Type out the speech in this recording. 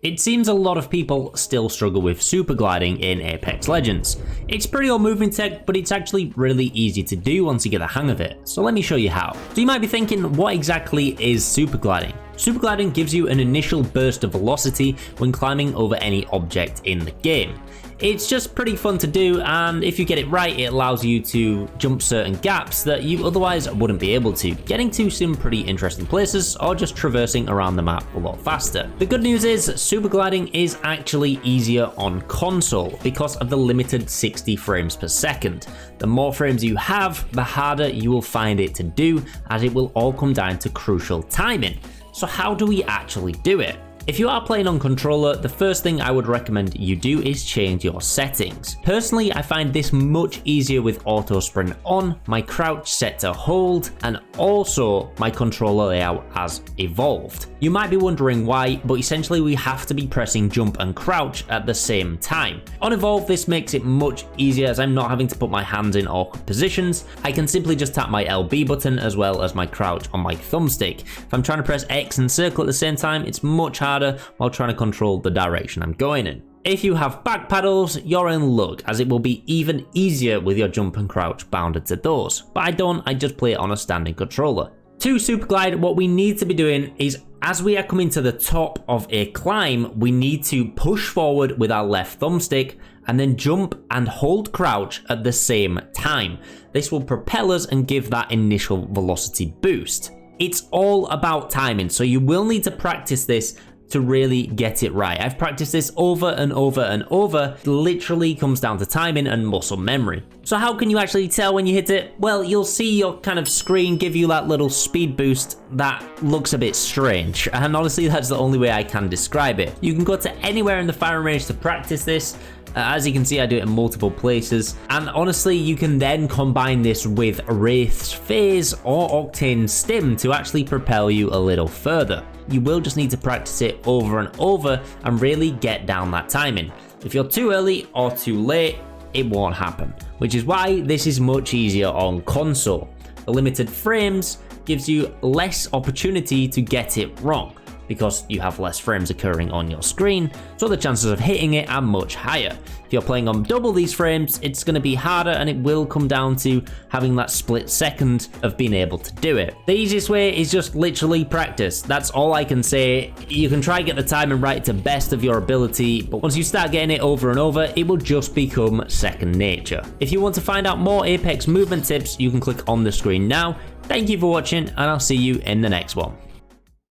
It seems a lot of people still struggle with super gliding in Apex Legends. It's pretty old moving tech, but it's actually really easy to do once you get the hang of it, so let me show you how. So you might be thinking, what exactly is super gliding? Super gliding gives you an initial burst of velocity when climbing over any object in the game. It's just pretty fun to do, and if you get it right, it allows you to jump certain gaps that you otherwise wouldn't be able to, getting to some pretty interesting places or just traversing around the map a lot faster. The good news is super gliding is actually easier on console because of the limited 60 frames per second. The more frames you have, the harder you will find it to do, as it will all come down to crucial timing. So how do we actually do it? If you are playing on controller, the first thing I would recommend you do is change your settings. Personally, I find this much easier with auto sprint on, my crouch set to hold, and also my controller layout has evolved. You might be wondering why, but essentially we have to be pressing jump and crouch at the same time. On evolve, this makes it much easier as I'm not having to put my hands in awkward positions. I can simply just tap my LB button as well as my crouch on my thumbstick. If I'm trying to press X and circle at the same time, it's much harder while trying to control the direction I'm going in. If you have back paddles, you're in luck, as it will be even easier with your jump and crouch bounded to those. But I don't, I just play it on a standing controller. To Superglide, what we need to be doing is, as we are coming to the top of a climb, we need to push forward with our left thumbstick and then jump and hold crouch at the same time. This will propel us and give that initial velocity boost. It's all about timing, so you will need to practice this to really get it right. I've practiced this over and over and over. It literally comes down to timing and muscle memory. So how can you actually tell when you hit it? Well, you'll see your kind of screen give you that little speed boost that looks a bit strange. And honestly, that's the only way I can describe it. You can go to anywhere in the firing range to practice this. As you can see, I do it in multiple places, and honestly you can then combine this with Wraith's Phase or Octane Stim to actually propel you a little further. You will just need to practice it over and over and really get down that timing. If you're too early or too late, it won't happen, which is why this is much easier on console. The limited frames gives you less opportunity to get it wrong, because you have less frames occurring on your screen, so the chances of hitting it are much higher. If you're playing on double these frames, it's going to be harder, and it will come down to having that split second of being able to do it. The easiest way is just literally practice. That's all I can say. You can try to get the timing right to best of your ability, but once you start getting it over and over, it will just become second nature. If you want to find out more Apex movement tips, you can click on the screen now. Thank you for watching, and I'll see you in the next one.